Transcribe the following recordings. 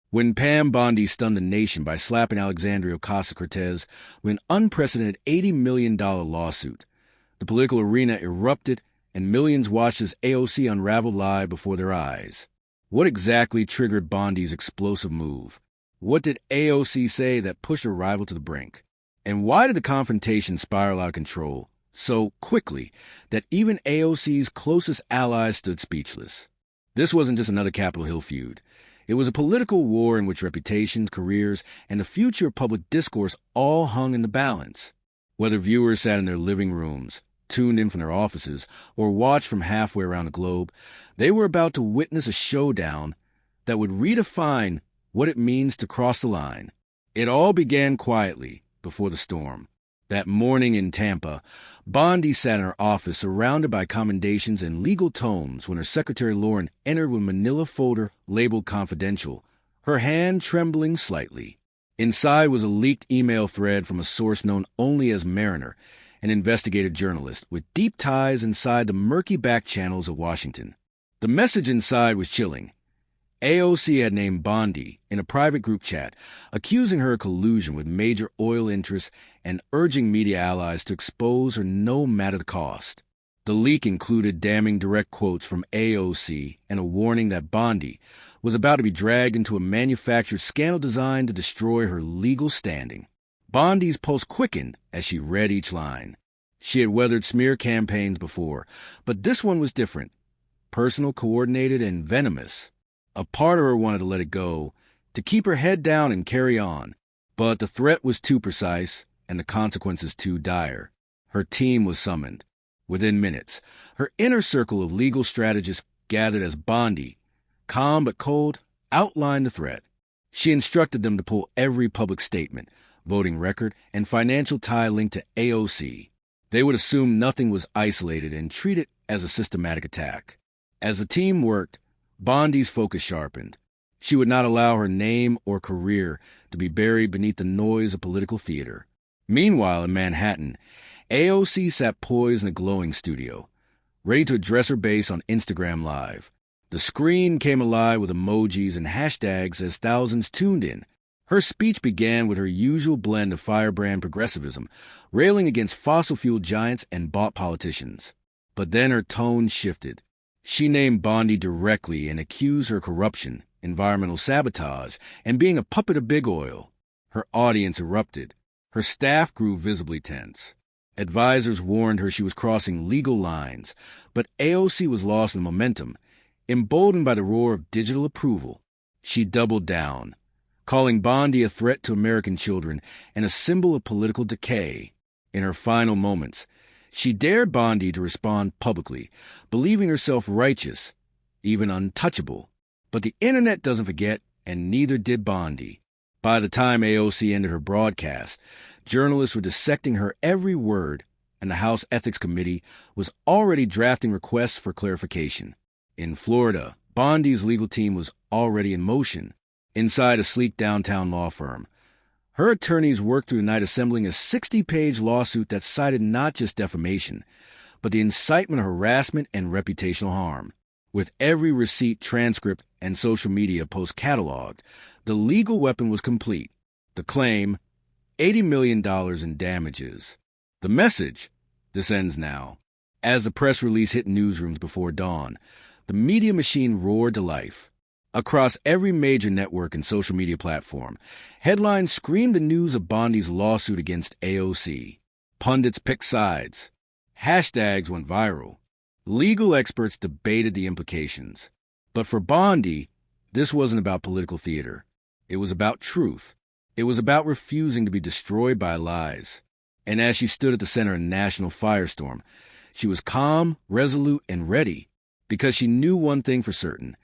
When Pam Bondi stunned the nation by slapping Alexandria Ocasio-Cortez with an unprecedented $80 million lawsuit, the political arena erupted and millions watched as AOC unraveled live before their eyes. What exactly triggered Bondi's explosive move? What did AOC say that pushed her rival to the brink? And why did the confrontation spiral out of control so quickly that even AOC's closest allies stood speechless? This wasn't just another Capitol Hill feud. It was a political war in which reputations, careers, and the future of public discourse all hung in the balance. Whether viewers sat in their living rooms, tuned in from their offices, or watched from halfway around the globe, they were about to witness a showdown that would redefine what it means to cross the line. It all began quietly before the storm. That morning in Tampa, Bondi sat in her office surrounded by commendations and legal tomes when her secretary Lauren entered with a manila folder labeled confidential, her hand trembling slightly. Inside was a leaked email thread from a source known only as Mariner, an investigative journalist with deep ties inside the murky back channels of Washington. The message inside was chilling. AOC had named Bondi in a private group chat, accusing her of collusion with major oil interests and urging media allies to expose her no matter the cost. The leak included damning direct quotes from AOC and a warning that Bondi was about to be dragged into a manufactured scandal designed to destroy her legal standing. Bondi's pulse quickened as she read each line. She had weathered smear campaigns before, but this one was different. Personal, coordinated, and venomous. A part of her wanted to let it go, to keep her head down and carry on. But the threat was too precise, and the consequences too dire. Her team was summoned. Within minutes, her inner circle of legal strategists gathered as Bondi, calm but cold, outlined the threat. She instructed them to pull every public statement, voting record, and financial tie linked to AOC. They would assume nothing was isolated and treat it as a systematic attack. As the team worked, Bondi's focus sharpened. She would not allow her name or career to be buried beneath the noise of political theater. Meanwhile, in Manhattan, AOC sat poised in a glowing studio, ready to address her base on Instagram Live. The screen came alive with emojis and hashtags as thousands tuned in. Her speech began with her usual blend of firebrand progressivism, railing against fossil fuel giants and bought politicians. But then her tone shifted. She named Bondi directly and accused her of corruption, environmental sabotage, and being a puppet of big oil. Her audience erupted. Her staff grew visibly tense. Advisors warned her she was crossing legal lines, but AOC was lost in momentum. Emboldened by the roar of digital approval, she doubled down, calling Bondi a threat to American children and a symbol of political decay. In her final moments, she dared Bondi to respond publicly, believing herself righteous, even untouchable. But the internet doesn't forget, and neither did Bondi. By the time AOC ended her broadcast, journalists were dissecting her every word, and the House Ethics Committee was already drafting requests for clarification. In Florida, Bondi's legal team was already in motion, inside a sleek downtown law firm. Her attorneys worked through the night assembling a 60-page lawsuit that cited not just defamation, but the incitement of harassment and reputational harm. With every receipt, transcript, and social media post cataloged, the legal weapon was complete. The claim, $80 million in damages. The message, this ends now. As the press release hit newsrooms before dawn, the media machine roared to life. Across every major network and social media platform, headlines screamed the news of Bondi's lawsuit against AOC. Pundits picked sides. Hashtags went viral. Legal experts debated the implications. But for Bondi, this wasn't about political theater. It was about truth. It was about refusing to be destroyed by lies. And as she stood at the center of a national firestorm, she was calm, resolute, and ready, because she knew one thing for certain.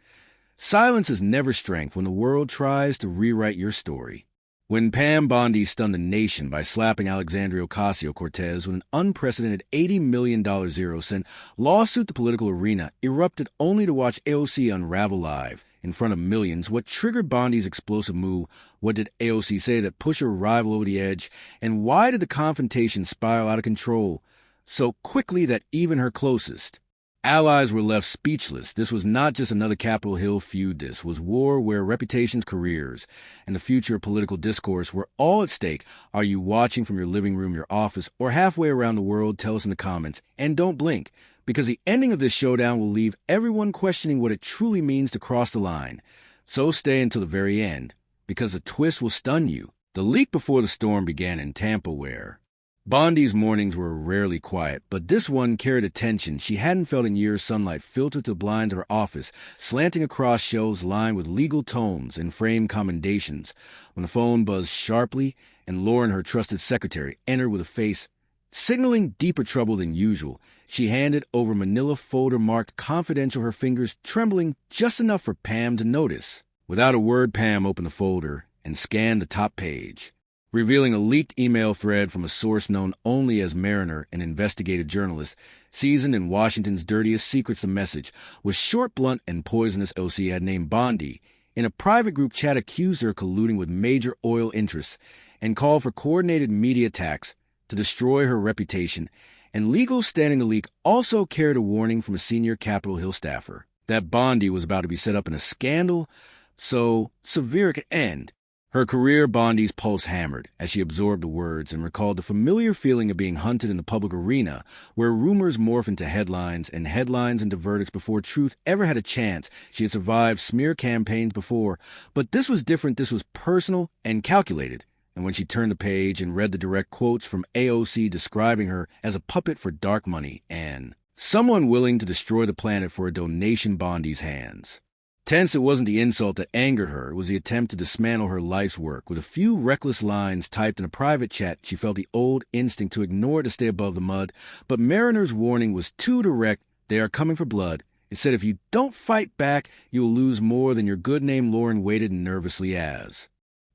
Silence is never strength when the world tries to rewrite your story. When Pam Bondi stunned the nation by slapping Alexandria Ocasio-Cortez with an unprecedented $80 million zero-cent lawsuit, the political arena erupted only to watch AOC unravel live in front of millions. What triggered Bondi's explosive move? What did AOC say that pushed her rival over the edge? And why did the confrontation spiral out of control so quickly that even her closest Allies were left speechless. This was not just another Capitol Hill feud. This was war where reputations, careers, and the future of political discourse were all at stake. Are you watching from your living room, your office, or halfway around the world? Tell us in the comments. And don't blink, because the ending of this showdown will leave everyone questioning what it truly means to cross the line. So stay until the very end, because the twist will stun you. The leak before the storm began in Tampa, where Bondi's mornings were rarely quiet, but this one carried a tension she hadn't felt in years. Sunlight filtered through the blinds of her office, slanting across shelves lined with legal tomes and framed commendations. When the phone buzzed sharply and Lauren, her trusted secretary, entered with a face signaling deeper trouble than usual, she handed over a manila folder marked confidential, her fingers trembling just enough for Pam to notice. Without a word, Pam opened the folder and scanned the top page, revealing a leaked email thread from a source known only as Mariner, an investigative journalist, seasoned in Washington's dirtiest secrets. The message was short, blunt, and poisonous. AOC had named Bondi in a private group chat, accused her of colluding with major oil interests, and called for coordinated media attacks to destroy her reputation. And legal standing. The leak also carried a warning from a senior Capitol Hill staffer that Bondi was about to be set up in a scandal so severe it could end her career. Bondi's pulse hammered as she absorbed the words and recalled the familiar feeling of being hunted in the public arena, where rumors morph into headlines and headlines into verdicts before truth ever had a chance. She had survived smear campaigns before, but this was different. This was personal and calculated. And when she turned the page and read the direct quotes from AOC describing her as a puppet for dark money and someone willing to destroy the planet for a donation, Bondi's hands tense. It wasn't the insult that angered her. It was the attempt to dismantle her life's work. With a few reckless lines typed in a private chat, she felt the old instinct to ignore it, to stay above the mud. But Mariner's warning was too direct. They are coming for blood. It said if you don't fight back, you will lose more than your good name. Lauren waited nervously as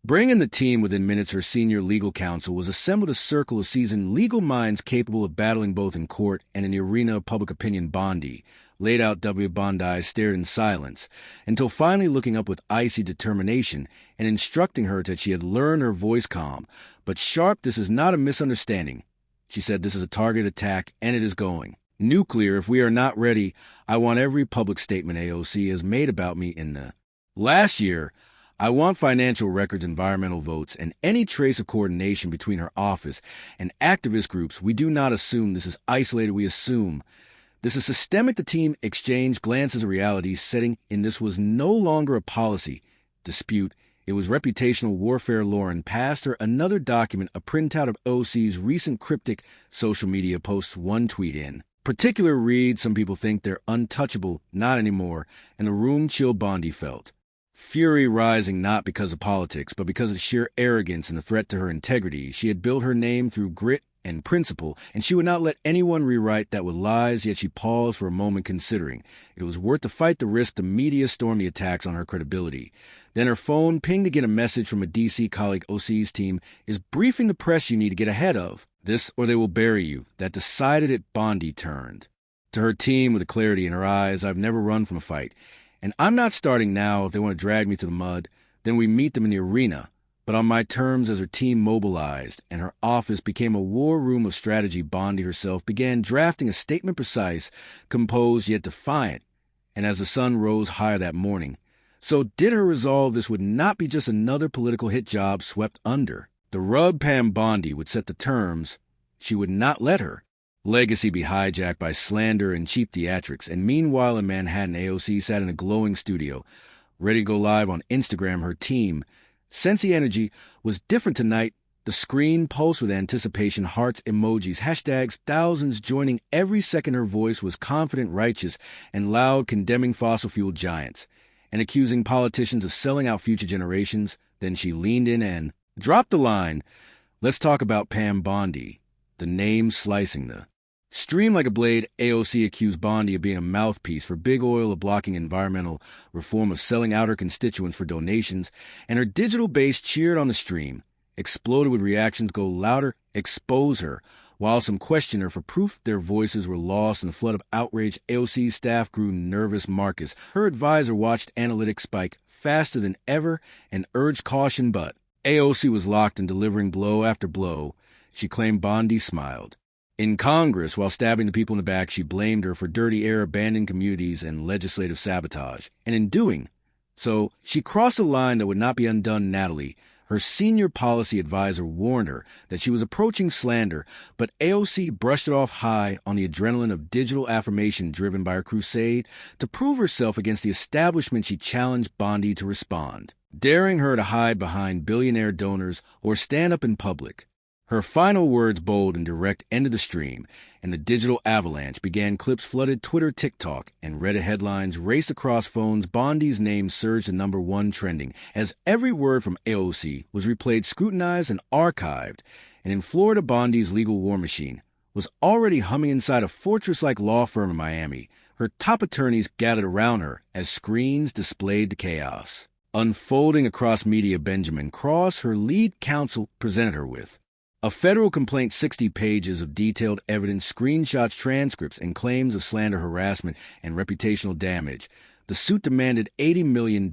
bringing the team within minutes. Her senior legal counsel was assembled, a circle of seasoned legal minds capable of battling both in court and in the arena of public opinion. Bondi laid out. Bondi stared in silence until finally looking up with icy determination and instructing her that she had learned, her voice calm but sharp. This is not a misunderstanding, she said. This is a targeted attack, and it is going nuclear if we are not ready. I want every public statement AOC has made about me in the last year. I want financial records, environmental votes, and any trace of coordination between her office and activist groups. We do not assume this is isolated. We assume this is systemic. The team exchanged glances of reality setting in. This was no longer a policy dispute. It was reputational warfare. Lauren passed her another document, a printout of OC's recent cryptic social media posts. One tweet in particular reads, "Some people think they're untouchable. Not anymore." And the room chill. Bondi felt fury rising, not because of politics, but because of sheer arrogance and the threat to her integrity. She had built her name through grit and principle, and she would not let anyone rewrite that with lies. Yet she paused for a moment, considering it was worth the fight, the risk. The media stormed the attacks on her credibility. Then her phone pinged to get a message from a D.C. colleague. OC's team is briefing the press. You need to get ahead of this or they will bury you. That decided it. Bondi turned to her team with a clarity in her eyes. I've never run from a fight, and I'm not starting now. If they want to drag me to the mud, then we meet them in the arena, but on my terms. As her team mobilized and her office became a war room of strategy, Bondi herself began drafting a statement, precise, composed, yet defiant. And as the sun rose higher that morning, so did her resolve. This would not be just another political hit job swept under the rug. Pam Bondi would set the terms. She would not let her legacy be hijacked by slander and cheap theatrics. And meanwhile in Manhattan, AOC sat in a glowing studio, ready to go live on Instagram. Her team sensed the energy was different tonight. The screen pulsed with anticipation, hearts, emojis, hashtags, thousands joining every second. Her voice was confident, righteous, and loud, condemning fossil fuel giants and accusing politicians of selling out future generations. Then she leaned in and dropped the line, "Let's talk about Pam Bondi," the name slicing the stream like a blade. AOC accused Bondi of being a mouthpiece for big oil, of blocking environmental reform, of selling out her constituents for donations, and her digital base cheered on the stream, exploded with reactions. Go louder, expose her. While some questioned her for proof, their voices were lost in the flood of outrage. AOC's staff grew nervous. Marcus, her advisor, watched analytics spike faster than ever and urged caution, but AOC was locked in, delivering blow after blow. She claimed. Bondi smiled. In Congress, while stabbing the people in the back, she blamed her for dirty air, abandoned communities, and legislative sabotage. And in doing so, she crossed a line that would not be undone. Natalie, her senior policy advisor, warned her that she was approaching slander, but AOC brushed it off high on the adrenaline of digital affirmation driven by her crusade to prove herself against the establishment. She challenged Bondi to respond, daring her to hide behind billionaire donors or stand up in public. Her final words, bold and direct, ended the stream, and the digital avalanche began. Clips flooded Twitter, TikTok, and Reddit. Headlines raced across phones. Bondi's name surged to #1 trending as every word from AOC was replayed, scrutinized, and archived. And in Florida, Bondi's legal war machine was already humming inside a fortress-like law firm in Miami. Her top attorneys gathered around her as screens displayed the chaos unfolding across media. Benjamin Cross, her lead counsel, presented her with a federal complaint, 60 pages of detailed evidence, screenshots, transcripts, and claims of slander, harassment, and reputational damage. The suit demanded $80 million,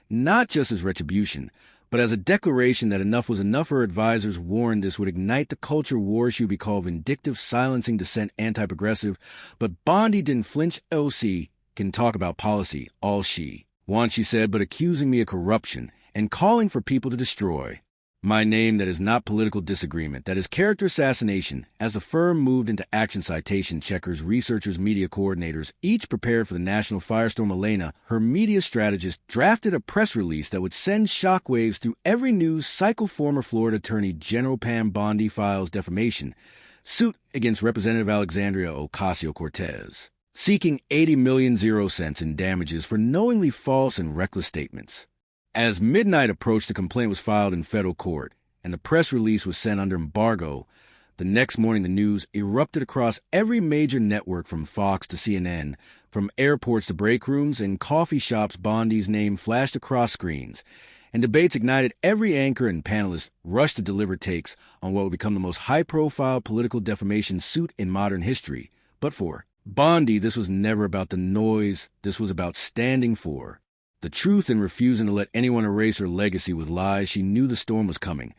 not just as retribution, but as a declaration that enough was enough. Her advisors warned this would ignite the culture war. She would be called vindictive, silencing dissent, anti-progressive. But Bondi didn't flinch. AOC can talk about policy all she wants, she said, but accusing me of corruption and calling for people to destroy my name. That is not political disagreement. That is character assassination. As the firm moved into action, citation checkers, researchers, media coordinators, each prepared for the national firestorm. Elena, her media strategist, drafted a press release that would send shockwaves through every news cycle. Former Florida Attorney General Pam Bondi files defamation suit against Representative Alexandria Ocasio-Cortez, seeking $80 million in damages for knowingly false and reckless statements. As midnight approached, the complaint was filed in federal court, and the press release was sent under embargo. The next morning, the news erupted across every major network from Fox to CNN, from airports to break rooms and coffee shops. Bondi's name flashed across screens, and debates ignited. Every anchor and panelist rushed to deliver takes on what would become the most high-profile political defamation suit in modern history. But for Bondi, this was never about the noise. This was about standing for the truth and refusing to let anyone erase her legacy with lies. She knew the storm was coming,